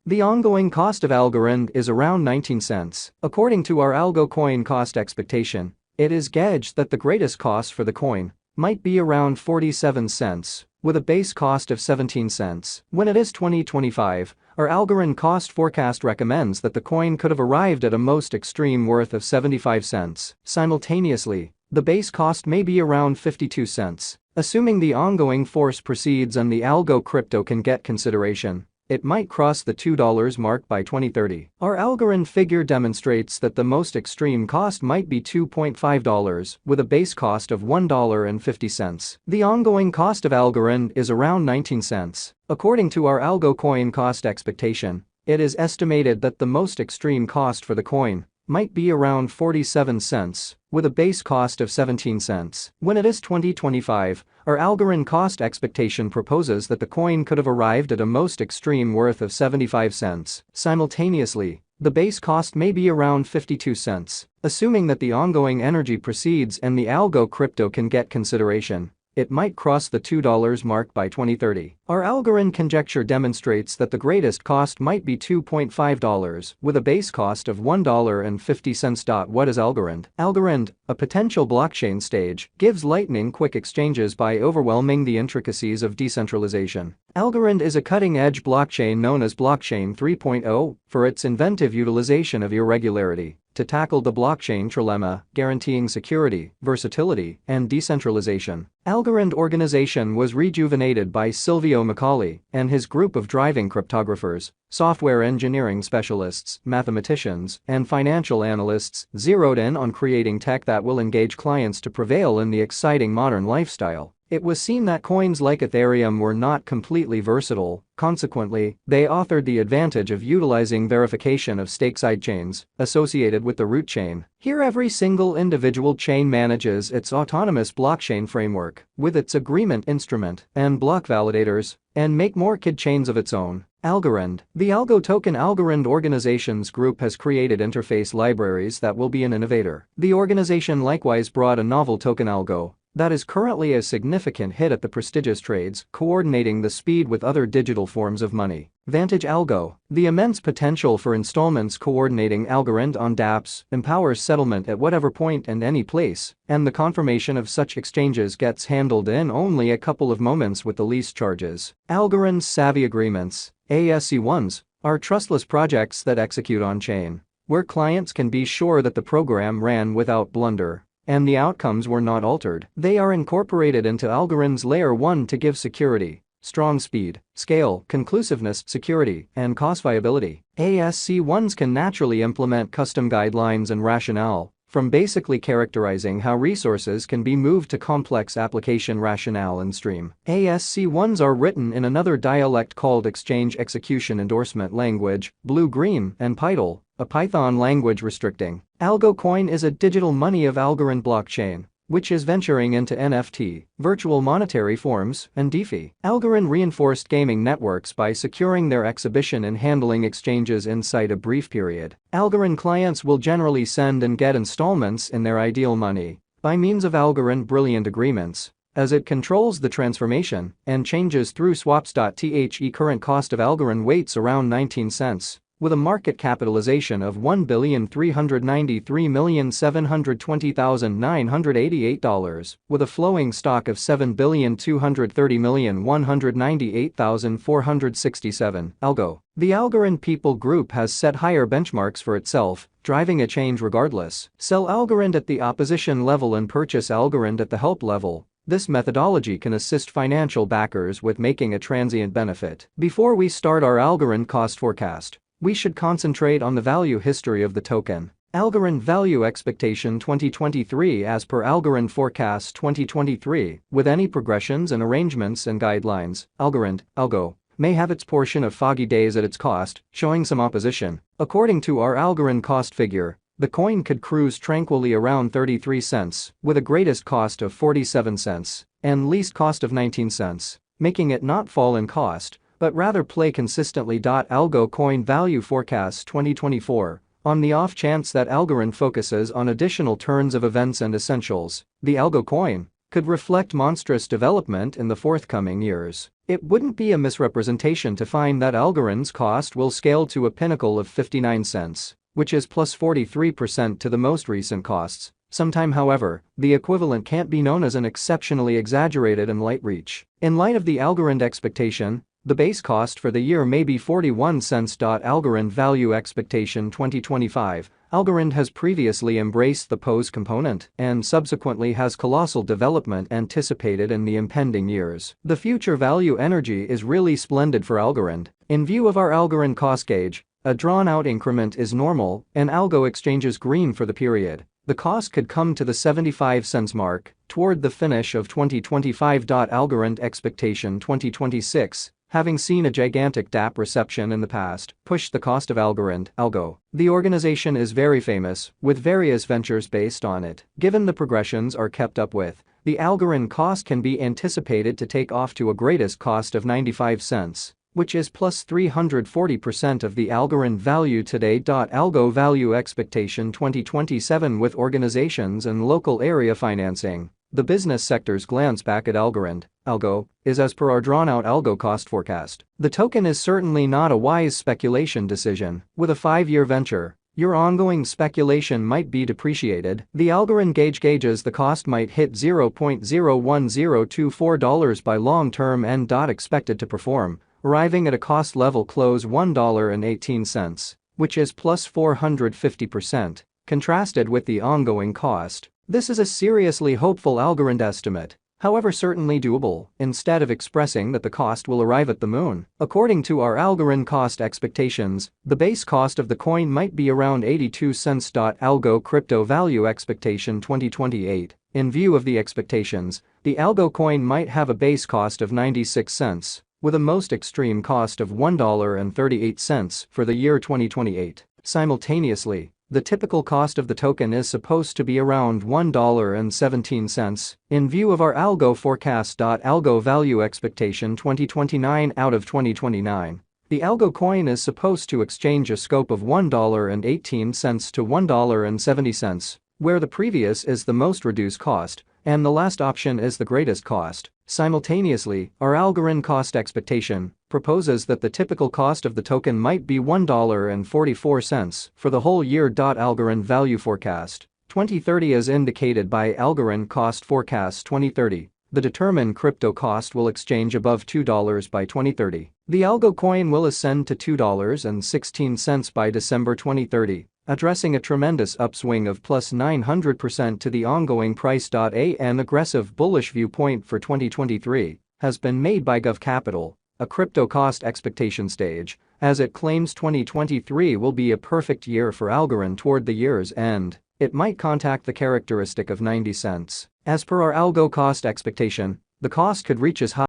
The ongoing cost of Algorand is around 19 cents. According to our Algo coin cost expectation, it is gauged that the greatest cost for the coin might be around 47 cents, with a base cost of 17 cents. When it is 2025, our Algorand cost forecast recommends that the coin could have arrived at a most extreme worth of 75 cents. Simultaneously, the base cost may be around 52 cents. Assuming the ongoing force proceeds and the Algo crypto can get consideration, it might cross the $2 mark by 2030. Our Algorand figure demonstrates that the most extreme cost might be $2.5, with a base cost of $1.50. The ongoing cost of Algorand is around 19 cents. According to our Algo coin cost expectation, it is estimated that the most extreme cost for the coin might be around 47 cents, with a base cost of 17 cents. When it is 2025, our Algorand cost expectation proposes that the coin could have arrived at a most extreme worth of 75 cents. Simultaneously, the base cost may be around 52 cents. Assuming that the ongoing energy proceeds and the Algo crypto can get consideration, it might cross the $2 mark by 2030. Our Algorand conjecture demonstrates that the greatest cost might be $2.5, with a base cost of $1.50. What is Algorand? Algorand, a potential blockchain stage, gives lightning-quick exchanges by overwhelming the intricacies of decentralization. Algorand is a cutting-edge blockchain known as Blockchain 3.0 for its inventive utilization of irregularity to tackle the blockchain trilemma, guaranteeing security, versatility, and decentralization. Algorand organization was rejuvenated by Silvio Macaulay and his group of driving cryptographers, software engineering specialists, mathematicians, and financial analysts zeroed in on creating tech that will engage clients to prevail in the exciting modern lifestyle. It was seen that coins like Ethereum were not completely versatile. Consequently, they authored the advantage of utilizing verification of stake sidechains associated with the root chain. Here every single individual chain manages its autonomous blockchain framework with its agreement instrument and block validators and make more KID chains of its own. Algorand. The Algo token Algorand organizations group has created interface libraries that will be an innovator. The organization likewise brought a novel token Algo that is currently a significant hit at the prestigious trades, coordinating the speed with other digital forms of money. Vantage Algo. The immense potential for installments coordinating Algorand on dApps empowers settlement at whatever point and any place, and the confirmation of such exchanges gets handled in only a couple of moments with the least charges. Algorand's savvy agreements, ASC1s, are trustless projects that execute on-chain, where clients can be sure that the program ran without blunder and the outcomes were not altered. They are incorporated into Algorand's Layer 1 to give security, strong speed, scale, conclusiveness, security, and cost viability. ASC1s can naturally implement custom guidelines and rationale, from basically characterizing how resources can be moved to complex application rationale and stream. ASC1s are written in another dialect called Exchange Execution Endorsement Language, Blue-Green, and Python, a Python language restricting. Algo coin is a digital money of Algorand blockchain, which is venturing into NFT, virtual monetary forms, and DeFi. Algorand reinforced gaming networks by securing their exhibition and handling exchanges inside a brief period. Algorand clients will generally send and get installments in their ideal money by means of Algorand brilliant agreements, as it controls the transformation and changes through swaps.the current cost of Algorand waits around 19 cents. With a market capitalization of $1,393,720,988, with a flowing stock of $7,230,198,467, Algo. The Algorand People Group has set higher benchmarks for itself, driving a change regardless. Sell Algorand at the opposition level and purchase Algorand at the help level. This methodology can assist financial backers with making a transient benefit. Before we start our Algorand cost forecast, we should concentrate on the value history of the token. Algorand value expectation 2023 as per Algorand forecast 2023, with any progressions and arrangements and guidelines, Algorand, Algo, may have its portion of foggy days at its cost, showing some opposition. According to our Algorand cost figure, the coin could cruise tranquilly around 33 cents, with a greatest cost of 47 cents and least cost of 19 cents, making it not fall in cost, but rather play consistently. Algo coin value forecast 2024. On the off chance that Algorand focuses on additional turns of events and essentials, the Algo coin could reflect monstrous development in the forthcoming years. It wouldn't be a misrepresentation to find that Algorand's cost will scale to a pinnacle of 59 cents, which is plus 43% to the most recent costs. Sometime, however, the equivalent can't be known as an exceptionally exaggerated and light reach. In light of the Algorand expectation, the base cost for the year may be 41 cents. Algorand value expectation 2025. Algorand has previously embraced the pose component and subsequently has colossal development anticipated in the impending years. The future value energy is really splendid for Algorand. In view of our Algorand cost gauge, a drawn-out increment is normal and Algo exchanges green for the period. The cost could come to the 75 cents mark toward the finish of 2025. Algorand expectation 2026. Having seen a gigantic DApp reception in the past, pushed the cost of Algorand, Algo. The organization is very famous, with various ventures based on it. Given the progressions are kept up with, the Algorand cost can be anticipated to take off to a greatest cost of 95 cents, which is plus 340% of the Algorand value today. Algo value expectation 2027. With organizations and local area financing, the business sector's glance back at Algorand, Algo, is as per our drawn-out Algo cost forecast. The token is certainly not a wise speculation decision. With a 5-year venture, your ongoing speculation might be depreciated. The Algorand gauge gauges the cost might hit $0.01024 by long-term and. Expected to perform, arriving at a cost level close $1.18, which is plus 450%, contrasted with the ongoing cost. This is a seriously hopeful Algorand estimate, however certainly doable, instead of expressing that the cost will arrive at the moon. According to our Algorand cost expectations, the base cost of the coin might be around 82 cents. Algo crypto value expectation 2028. In view of the expectations, the Algo coin might have a base cost of 96 cents, with a most extreme cost of $1.38 for the year 2028. Simultaneously, the typical cost of the token is supposed to be around $1.17. In view of our Algo forecast. Algo value expectation 2029. Out of 2029, the Algo coin is supposed to exchange a scope of $1.18 to $1.70, where the previous is the most reduced cost, and the last option is the greatest cost. Simultaneously, our Algorand cost expectation proposes that the typical cost of the token might be $1.44 for the whole year. Algorand value forecast 2030 as indicated by Algorand cost forecast 2030. The determined crypto cost will exchange above $2 by 2030. The Algo coin will ascend to $2.16 by December 2030, addressing a tremendous upswing of plus 900% to the ongoing price. An aggressive bullish viewpoint for 2023 has been made by Gov Capital, a crypto cost expectation stage, as it claims 2023 will be a perfect year for Algorand toward the year's end. It might contact the characteristic of 90 cents. As per our Algo cost expectation, the cost could reach as high